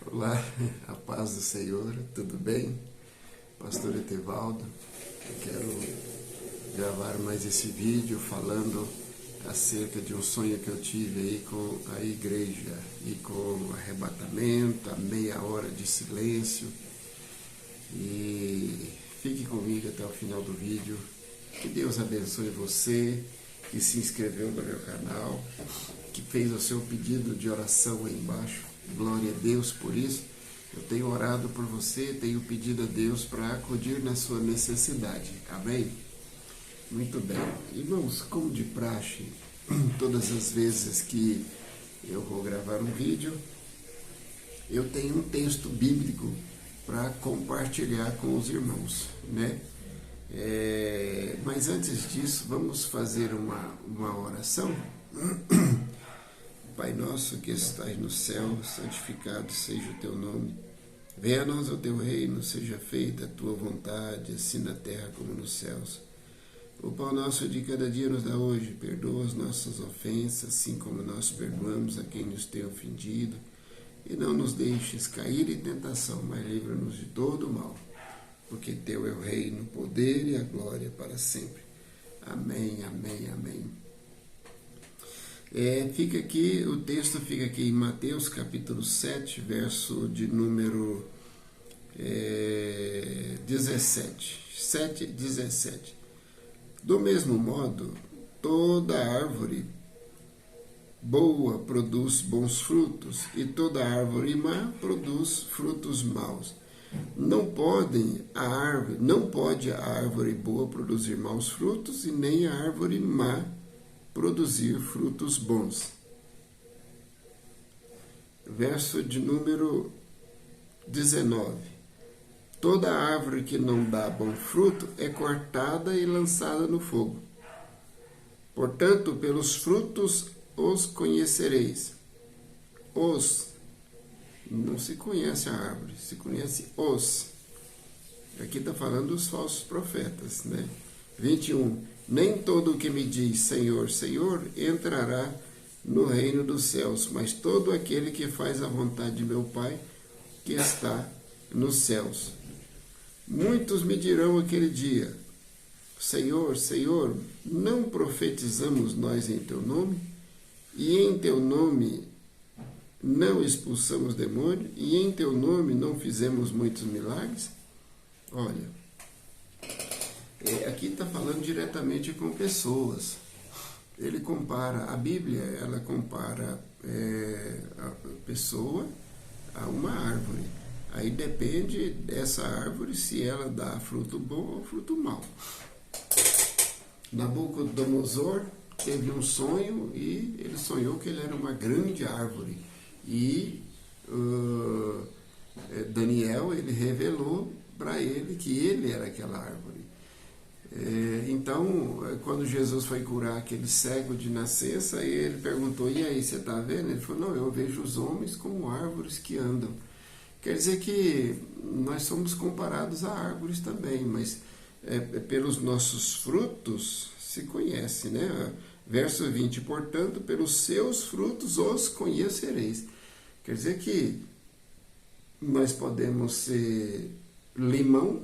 Olá, a paz do Senhor, tudo bem? Pastor Etevaldo, eu quero gravar mais esse vídeo falando acerca de um sonho que eu tive aí com a igreja e com o arrebatamento, a meia hora de silêncio. E fique comigo até o final do vídeo. Que Deus abençoe você que se inscreveu no meu canal, que fez o seu pedido de oração aí embaixo. Glória a Deus por isso. Eu tenho orado por você, tenho pedido a Deus para acudir na sua necessidade. Amém? Muito bem. Irmãos, como de praxe, todas as vezes que eu vou gravar um vídeo, eu tenho um texto bíblico para compartilhar com os irmãos, né? Mas antes disso, vamos fazer uma oração. Pai nosso que estais no céu, santificado seja o teu nome. Venha a nós o teu reino, seja feita a tua vontade, assim na terra como nos céus. O pão nosso de cada dia nos dá hoje, perdoa as nossas ofensas, assim como nós perdoamos a quem nos tem ofendido. E não nos deixes cair em tentação, mas livra-nos de todo o mal. Porque teu é o reino, o poder e a glória para sempre. Amém, amém, amém. O texto fica aqui em Mateus capítulo 7, verso de número 17. 7, 17. Do mesmo modo, toda árvore boa produz bons frutos, e toda árvore má produz frutos maus. Não pode a árvore boa produzir maus frutos, e nem a árvore má produzir frutos bons. Verso de número 19. Toda árvore que não dá bom fruto é cortada e lançada no fogo. Portanto, pelos frutos os conhecereis. Não se conhece a árvore, se conhece os. Aqui está falando dos falsos profetas, né? 21. Nem todo o que me diz Senhor, Senhor, entrará no reino dos céus, mas todo aquele que faz a vontade de meu Pai, que está nos céus. Muitos me dirão aquele dia, Senhor, Senhor, não profetizamos nós em teu nome? E em teu nome não expulsamos demônio? E em teu nome não fizemos muitos milagres? Olha, aqui está falando diretamente com pessoas. Ele compara, a Bíblia, ela compara a pessoa a uma árvore. Aí depende dessa árvore se ela dá fruto bom ou fruto mau. Nabucodonosor teve um sonho e ele sonhou que ele era uma grande árvore. E Daniel, ele revelou para ele que ele era aquela árvore. Então, quando Jesus foi curar aquele cego de nascença, ele perguntou, e aí, você está vendo? Ele falou, não, eu vejo os homens como árvores que andam. Quer dizer que nós somos comparados a árvores também, mas pelos nossos frutos se conhece, né? Verso 20, portanto, pelos seus frutos os conhecereis. Quer dizer que nós podemos ser limão,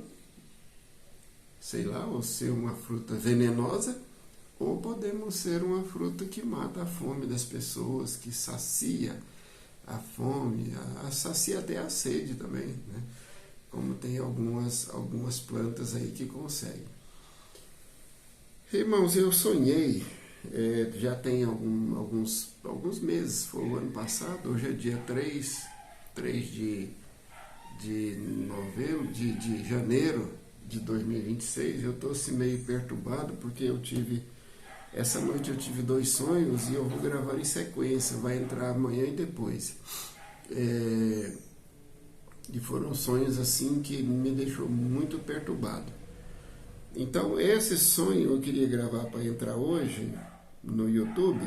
sei lá, ou ser uma fruta venenosa, ou podemos ser uma fruta que mata a fome das pessoas, que sacia a fome, sacia até a sede também, né? Como tem algumas plantas aí que conseguem. Irmãos, eu sonhei, já tem alguns meses, foi o ano passado, hoje é dia 3 de novembro, de janeiro de 2026, eu estou assim meio perturbado porque essa noite eu tive 2 sonhos e eu vou gravar em sequência, vai entrar amanhã e depois. E foram sonhos assim que me deixou muito perturbado. Então esse sonho eu queria gravar para entrar hoje no YouTube.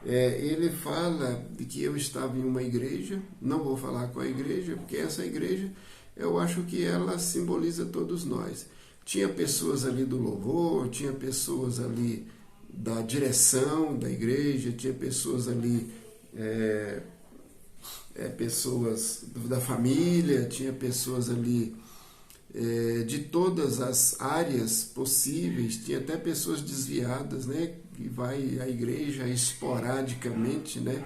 Ele fala de que eu estava em uma igreja, não vou falar qual a igreja, porque essa igreja eu acho que ela simboliza todos nós. Tinha pessoas ali do louvor, tinha pessoas ali da direção da igreja, tinha pessoas ali pessoas da família, tinha pessoas ali de todas as áreas possíveis, tinha até pessoas desviadas, né, que vai à igreja esporadicamente, né,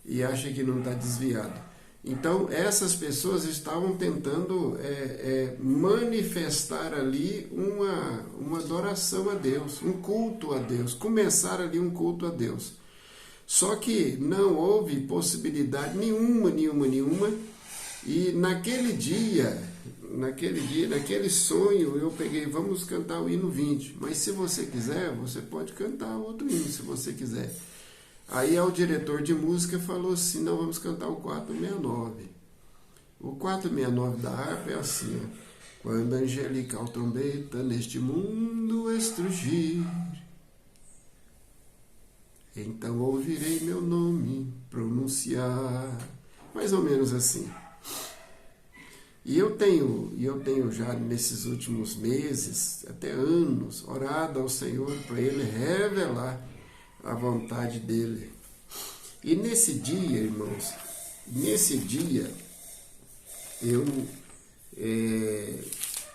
e acha que não está desviado. Então, essas pessoas estavam tentando manifestar ali uma adoração a Deus, um culto a Deus, começar ali um culto a Deus. Só que não houve possibilidade nenhuma, e naquele sonho, eu peguei, vamos cantar o hino 20, mas se você quiser, você pode cantar outro hino, se você quiser. Aí o diretor de música falou assim, não, vamos cantar o 469. O 469 da harpa é assim, ó. Quando a angelical trombeta neste mundo estrugir, então ouvirei meu nome pronunciar. Mais ou menos assim. E eu tenho já nesses últimos meses, até anos, orado ao Senhor para Ele revelar a vontade dEle. E nesse dia, irmãos,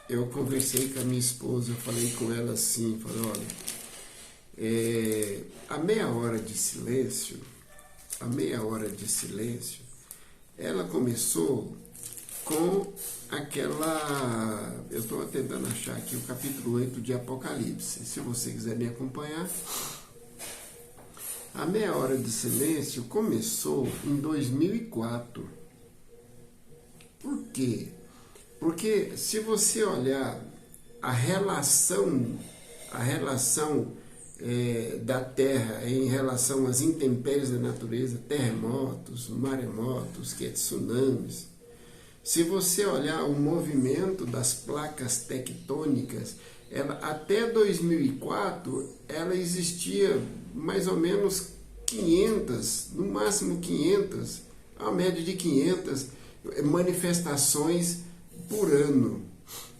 eu conversei com a minha esposa, eu falei com ela assim, falei, olha, a meia hora de silêncio, ela começou com aquela, eu estou tentando achar aqui o capítulo 8 de Apocalipse, se você quiser me acompanhar. A meia hora de silêncio começou em 2004. Por quê? Porque se você olhar a relação da Terra em relação às intempéries da natureza, terremotos, maremotos, tsunamis, se você olhar o movimento das placas tectônicas, até 2004, ela existia mais ou menos 500, no máximo 500, a média de 500 manifestações por ano.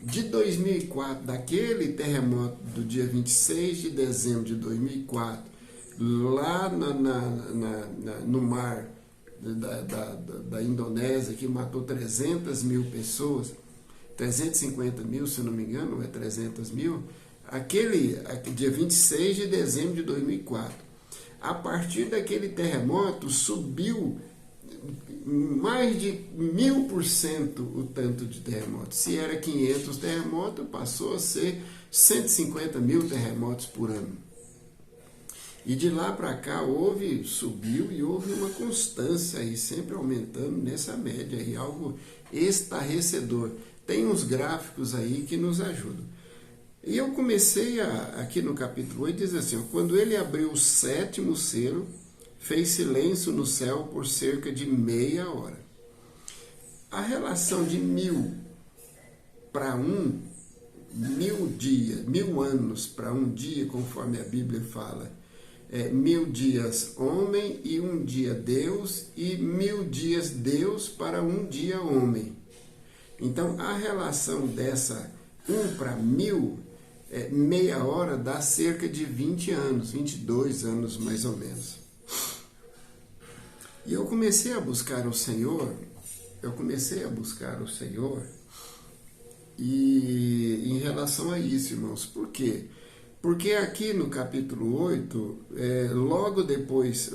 De 2004, daquele terremoto do dia 26 de dezembro de 2004, lá no mar da Indonésia, que matou 300 mil pessoas, 350 mil, se não me engano, ou é 300 mil, aquele dia 26 de dezembro de 2004. A partir daquele terremoto, subiu mais de 1000% o tanto de terremotos. Se era 500 terremotos, passou a ser 150 mil terremotos por ano. E de lá para cá subiu e houve uma constância aí, sempre aumentando nessa média aí, algo estarrecedor. Tem uns gráficos aí que nos ajudam. E eu comecei aqui no capítulo 8, diz assim, ó, quando ele abriu o 7º selo, fez silêncio no céu por cerca de meia hora. A relação de 1000 para 1000 anos para um dia, conforme a Bíblia fala, 1000 dias homem e um dia Deus, e 1000 dias Deus para um dia homem. Então, a relação dessa 1 para 1000, meia hora dá cerca de 20 anos, 22 anos mais ou menos. E eu comecei a buscar o Senhor, e em relação a isso, irmãos, por quê? Porque aqui no capítulo 8, logo depois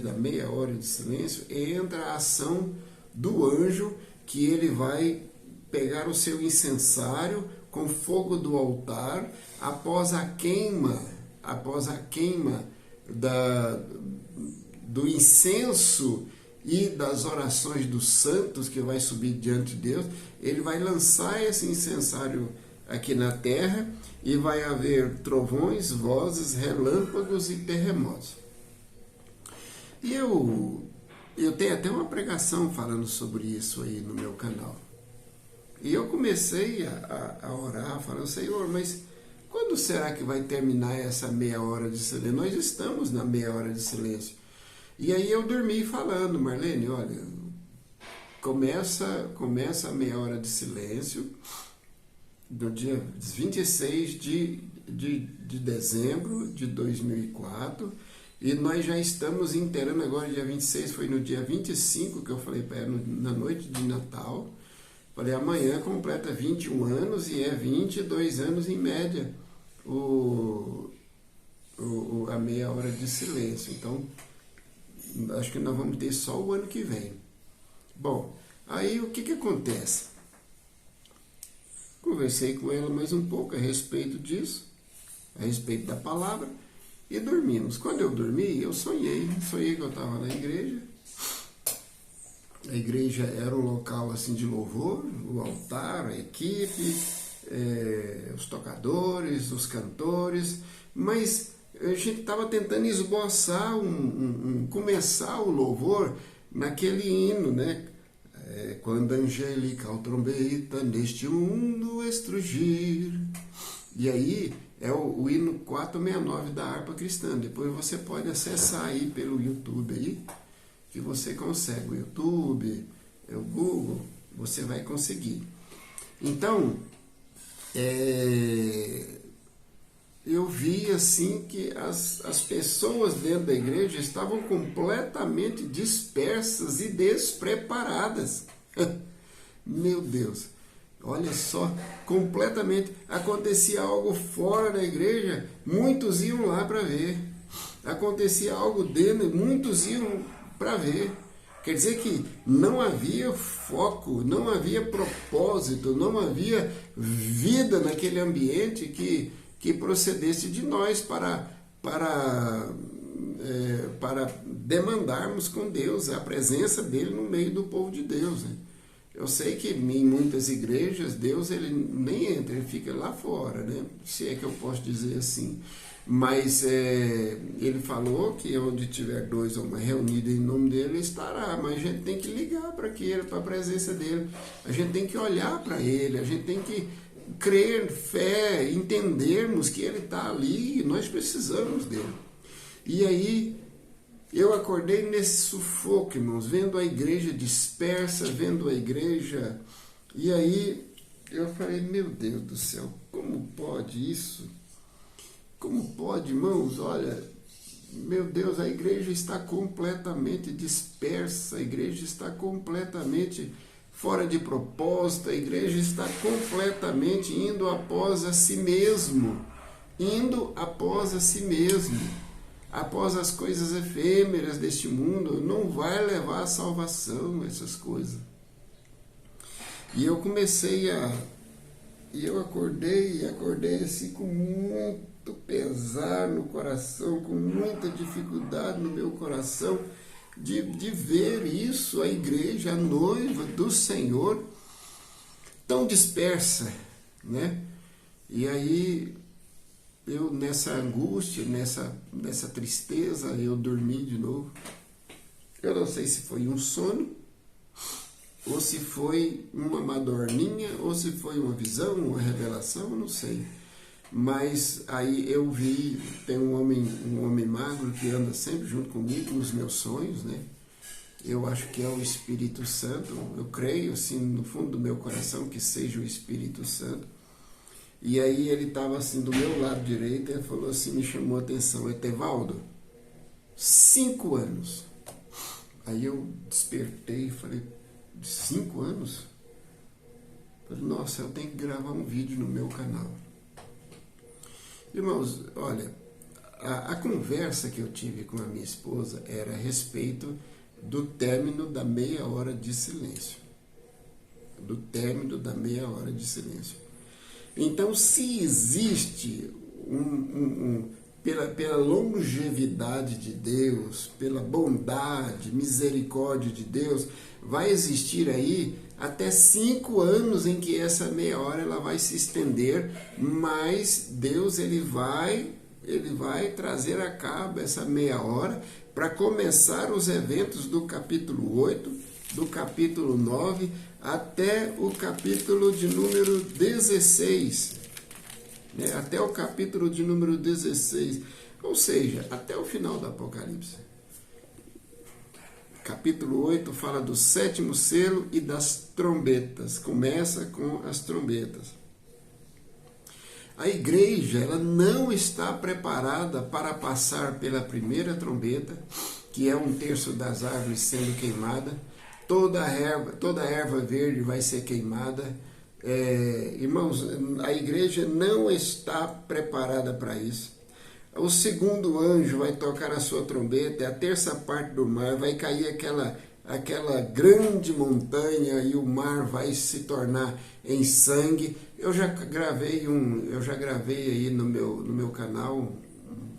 da meia hora de silêncio, entra a ação do anjo, que ele vai pegar o seu incensário com fogo do altar, após a queima do incenso e das orações dos santos que vai subir diante de Deus, ele vai lançar esse incensário aqui na terra e vai haver trovões, vozes, relâmpagos e terremotos. E eu tenho até uma pregação falando sobre isso aí no meu canal. E eu comecei a orar, falando, Senhor, mas quando será que vai terminar essa meia hora de silêncio? Nós estamos na meia hora de silêncio. E aí eu dormi falando, Marlene, olha, começa a meia hora de silêncio do dia 26 de dezembro de 2004, E nós já estamos inteirando agora, dia 26, foi no dia 25 que eu falei para ela, na noite de Natal. Falei, amanhã completa 21 anos e é 22 anos em média a meia hora de silêncio. Então, acho que nós vamos ter só o ano que vem. Bom, aí o que acontece? Conversei com ela mais um pouco a respeito disso, a respeito da palavra, e dormimos. Quando eu dormi, eu sonhei que eu estava na igreja. A igreja era um local assim de louvor, o altar, a equipe, os tocadores, os cantores, mas a gente estava tentando esboçar, começar o louvor naquele hino, né? Quando angelical trombeta neste mundo estrugir. E aí é o hino 469 da harpa cristã. Depois você pode acessar aí pelo YouTube aí, que você consegue. O YouTube, o Google, você vai conseguir. Então, eu vi assim que as pessoas dentro da igreja estavam completamente dispersas e despreparadas. Meu Deus, olha só, completamente. Acontecia algo fora da igreja, muitos iam lá para ver. Acontecia algo dentro, muitos iam para ver. Quer dizer que não havia foco, não havia propósito, não havia vida naquele ambiente que procedesse de nós para demandarmos com Deus a presença dele no meio do povo de Deus, né? Eu sei que em muitas igrejas Deus ele nem entra, ele fica lá fora, né? Se é que eu posso dizer assim. Mas ele falou que onde tiver dois ou mais reunidos em nome dele, ele estará. Mas a gente tem que ligar para a presença dele. A gente tem que olhar para ele, a gente tem que crer, fé, entendermos que ele está ali e nós precisamos dele. E aí eu acordei nesse sufoco, irmãos, vendo a igreja dispersa, vendo a igreja, e aí eu falei, meu Deus do céu, como pode isso? Como pode, irmãos? Olha, meu Deus, a igreja está completamente dispersa, a igreja está completamente fora de propósito, a igreja está completamente indo após a si mesmo, após as coisas efêmeras deste mundo. Não vai levar à salvação essas coisas. E eu eu acordei assim com muito pesar no coração, com muita dificuldade no meu coração, de ver isso, a igreja, a noiva do Senhor, tão dispersa, né? E aí, eu nessa angústia, nessa tristeza, eu dormi de novo. Eu não sei se foi um sono, ou se foi uma madorninha, ou se foi uma visão, uma revelação, eu não sei. Mas aí eu vi, tem um homem magro que anda sempre junto comigo nos meus sonhos, né? Eu acho que é o Espírito Santo, eu creio assim no fundo do meu coração que seja o Espírito Santo. E aí ele estava assim do meu lado direito e falou assim, me chamou a atenção, Etevaldo, 5 anos. Aí eu despertei e falei, 5 anos? Eu falei, nossa, eu tenho que gravar um vídeo no meu canal. Irmãos, olha, a conversa que eu tive com a minha esposa era a respeito do término da meia hora de silêncio. Do término da meia hora de silêncio. Então, se existe pela longevidade de Deus, pela bondade, misericórdia de Deus, vai existir aí até 5 anos em que essa meia hora ela vai se estender, mas Deus ele vai trazer a cabo essa meia hora para começar os eventos do capítulo 8, do capítulo 9, até o capítulo de número 16. Né? Até o capítulo de número 16. Ou seja, até o final do Apocalipse. Capítulo 8 fala do 7º selo e das trombetas. Começa com as trombetas. A igreja, ela não está preparada para passar pela primeira trombeta, que é 1/3 das árvores sendo queimada. Toda erva verde vai ser queimada. Irmãos, a igreja não está preparada para isso. O segundo anjo vai tocar a sua trombeta, e a terça parte do mar vai cair aquela grande montanha, e o mar vai se tornar em sangue. Eu já gravei aí no meu canal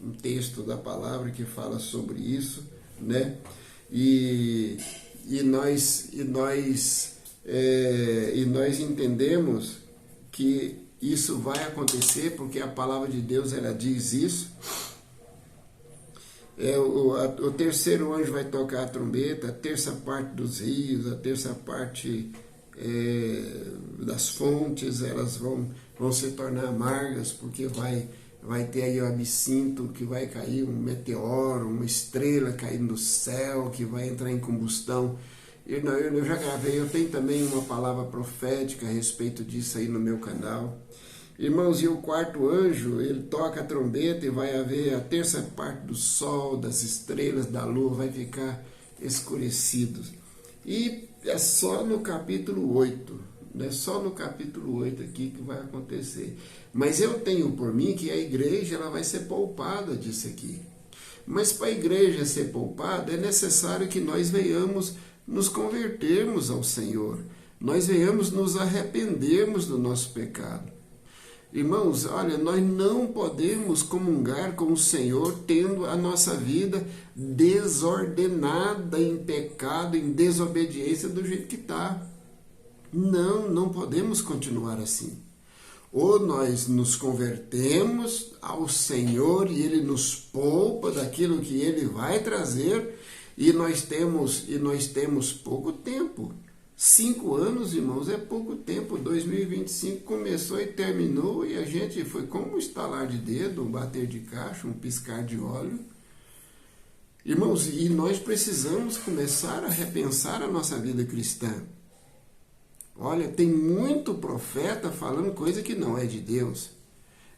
um texto da palavra que fala sobre isso, né? E nós entendemos que isso vai acontecer porque a palavra de Deus, ela diz isso. O terceiro anjo vai tocar a trombeta, a terça parte dos rios, a terça parte das fontes, elas vão se tornar amargas, porque vai ter aí o absinto, que vai cair um meteoro, uma estrela caindo do céu, que vai entrar em combustão. Eu já gravei, eu tenho também uma palavra profética a respeito disso aí no meu canal. Irmãos, e o quarto anjo, ele toca a trombeta e vai haver a terça parte do sol, das estrelas, da lua, vai ficar escurecidos. E é só no capítulo 8, né? Só no capítulo 8 aqui que vai acontecer. Mas eu tenho por mim que a igreja, ela vai ser poupada disso aqui. Mas para a igreja ser poupada, é necessário que nós venhamos nos convertermos ao Senhor. Nós venhamos nos arrependermos do nosso pecado. Irmãos, olha, nós não podemos comungar com o Senhor tendo a nossa vida desordenada em pecado, em desobediência do jeito que está. Não podemos continuar assim. Ou nós nos convertemos ao Senhor e Ele nos poupa daquilo que Ele vai trazer, e nós temos pouco tempo. 5 anos, irmãos, é pouco tempo. 2025 começou e terminou, e a gente foi como um estalar de dedo, um bater de caixa, um piscar de olho. Irmãos, e nós precisamos começar a repensar a nossa vida cristã. Olha, tem muito profeta falando coisa que não é de Deus.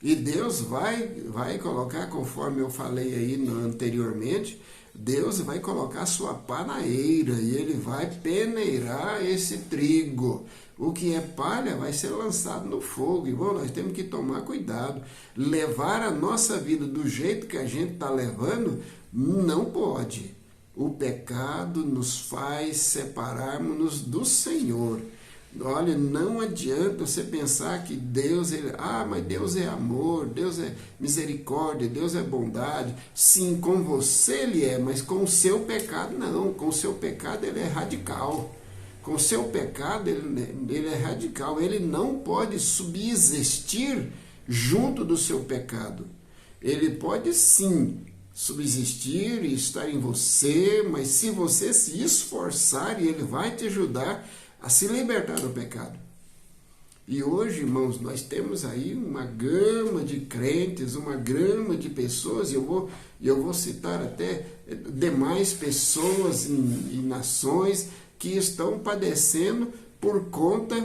E Deus vai colocar, conforme eu falei aí anteriormente, Deus vai colocar sua pá na eira e Ele vai peneirar esse trigo. O que é palha vai ser lançado no fogo. Irmão, nós temos que tomar cuidado. Levar a nossa vida do jeito que a gente está levando, não pode. O pecado nos faz separarmos-nos do Senhor. Olha, não adianta você pensar que Deus, mas Deus é amor, Deus é misericórdia, Deus é bondade. Sim, com você Ele é, mas com o seu pecado não. Com o seu pecado Ele é radical. Com o seu pecado ele é radical. Ele não pode subsistir junto do seu pecado. Ele pode sim subsistir e estar em você, mas se você se esforçar, Ele vai te ajudar a se libertar do pecado. E hoje, irmãos, nós temos aí uma gama de crentes, uma gama de pessoas, e eu vou citar até demais pessoas em nações que estão padecendo por conta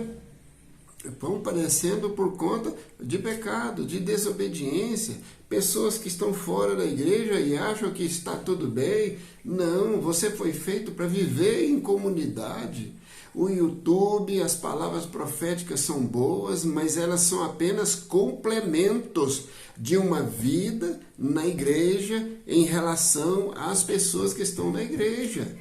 de pecado, de desobediência. Pessoas que estão fora da igreja e acham que está tudo bem. Não, você foi feito para viver em comunidade. O YouTube, as palavras proféticas são boas, mas elas são apenas complementos de uma vida na igreja em relação às pessoas que estão na igreja.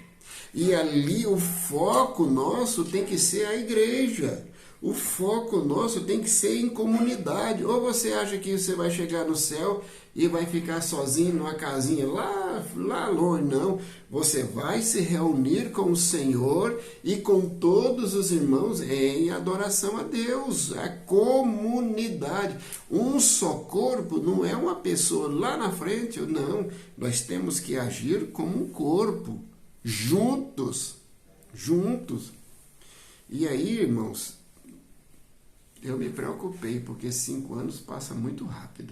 E ali o foco nosso tem que ser a igreja. O foco nosso tem que ser em comunidade. Ou você acha que você vai chegar no céu e vai ficar sozinho numa casinha lá longe? Não. Você vai se reunir com o Senhor e com todos os irmãos em adoração a Deus. A comunidade. Um só corpo não é uma pessoa lá na frente. Não. Nós temos que agir como um corpo. Juntos. E aí, irmãos, eu me preocupei, porque 5 anos passa muito rápido.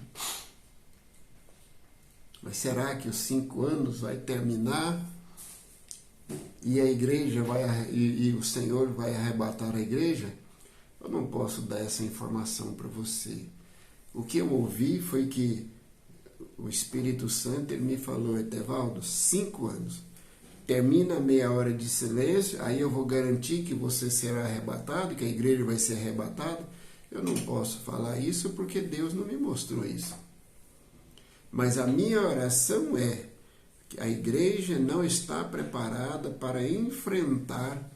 Mas será que os 5 anos vai terminar e a igreja e o Senhor vai arrebatar a igreja? Eu não posso dar essa informação para você. O que eu ouvi foi que o Espírito Santo ele me falou, Etevaldo, 5 anos. Termina meia hora de silêncio, aí eu vou garantir que você será arrebatado, que a igreja vai ser arrebatada. Eu não posso falar isso porque Deus não me mostrou isso. Mas a minha oração é que a igreja não está preparada para enfrentar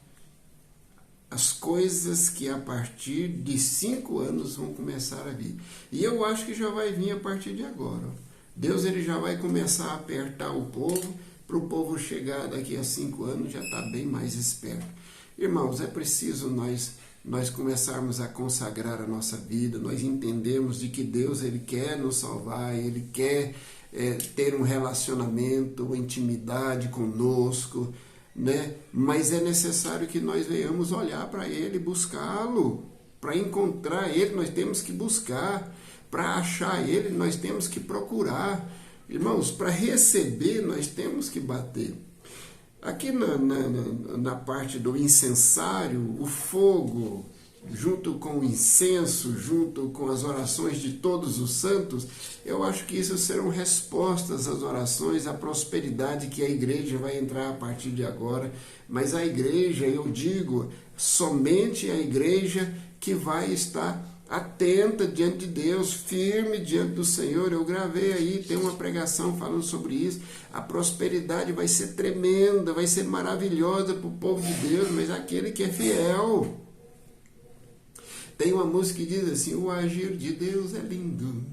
as coisas que a partir de 5 anos vão começar a vir. E eu acho que já vai vir a partir de agora. Deus ele já vai começar a apertar o povo, para o povo chegar daqui a 5 anos já está bem mais esperto. Irmãos, é preciso nós começarmos a consagrar a nossa vida, nós entendemos de que Deus ele quer nos salvar, ele quer ter um relacionamento, uma intimidade conosco, né? Mas é necessário que nós venhamos olhar para ele, buscá-lo. Para encontrar ele, nós temos que buscar. Para achar ele, nós temos que procurar. Irmãos, para receber, nós temos que bater. Aqui na parte do incensário, o fogo, junto com o incenso, junto com as orações de todos os santos, eu acho que isso serão respostas às orações, à prosperidade que a igreja vai entrar a partir de agora. Mas a igreja, eu digo, somente a igreja que vai estar atenta diante de Deus, firme diante do Senhor. Eu gravei aí, tem uma pregação falando sobre isso. A prosperidade vai ser tremenda, vai ser maravilhosa para o povo de Deus, mas aquele que é fiel. Tem uma música que diz assim: o agir de Deus é lindo,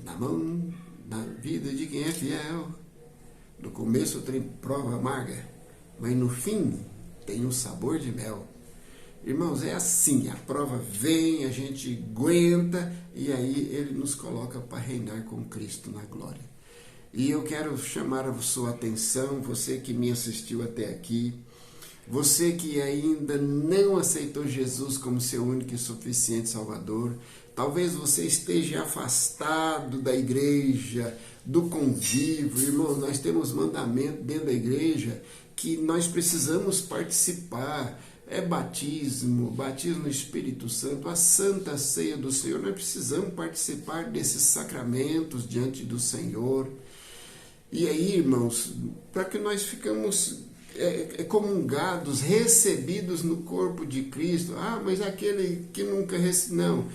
na vida de quem é fiel. No começo tem prova amarga, mas no fim tem um sabor de mel. Irmãos, é assim, a prova vem, a gente aguenta e aí ele nos coloca para reinar com Cristo na glória. E eu quero chamar a sua atenção, você que me assistiu até aqui, você que ainda não aceitou Jesus como seu único e suficiente Salvador, talvez você esteja afastado da igreja, do convívio. Irmão, nós temos mandamento dentro da igreja que nós precisamos participar. É batismo no Espírito Santo, a Santa Ceia do Senhor. Nós precisamos participar desses sacramentos diante do Senhor. E aí, irmãos, para que nós ficamos comungados, recebidos no corpo de Cristo. Ah, mas aquele que nunca recebeu.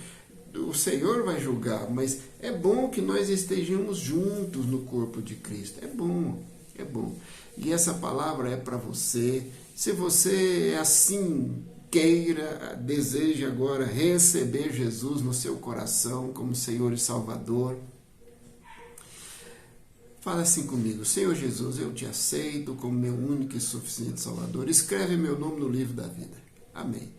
Não, o Senhor vai julgar, mas é bom que nós estejamos juntos no corpo de Cristo. É bom, é bom. E essa palavra é para você. Se você assim queira, deseja agora receber Jesus no seu coração como Senhor e Salvador, fala assim comigo: Senhor Jesus, eu te aceito como meu único e suficiente Salvador. Escreve meu nome no livro da vida. Amém.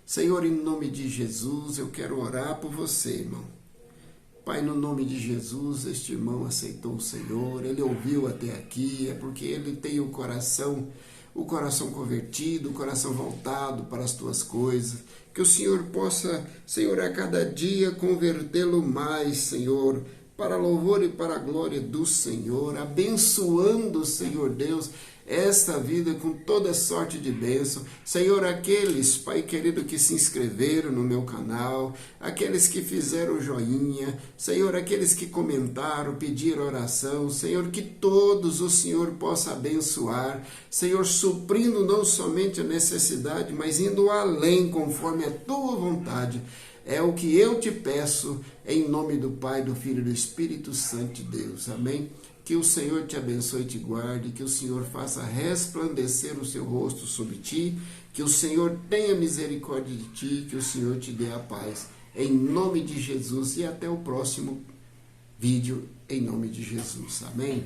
Senhor, em nome de Jesus, eu quero orar por você, irmão. Pai, no nome de Jesus, este irmão aceitou o Senhor, ele ouviu até aqui, é porque ele tem o coração convertido, o coração voltado para as tuas coisas. Que o Senhor possa, Senhor, a cada dia convertê-lo mais, Senhor, para a louvor e para a glória do Senhor, abençoando, Senhor Deus, esta vida com toda sorte de bênção. Senhor, aqueles, Pai querido, que se inscreveram no meu canal, aqueles que fizeram joinha, Senhor, aqueles que comentaram, pediram oração, Senhor, que todos o Senhor possa abençoar, Senhor, suprindo não somente a necessidade, mas indo além conforme a tua vontade. É o que eu te peço, em nome do Pai, do Filho e do Espírito Santo de Deus. Amém? Que o Senhor te abençoe e te guarde, que o Senhor faça resplandecer o seu rosto sobre ti, que o Senhor tenha misericórdia de ti, que o Senhor te dê a paz. Em nome de Jesus, e até o próximo vídeo, em nome de Jesus. Amém?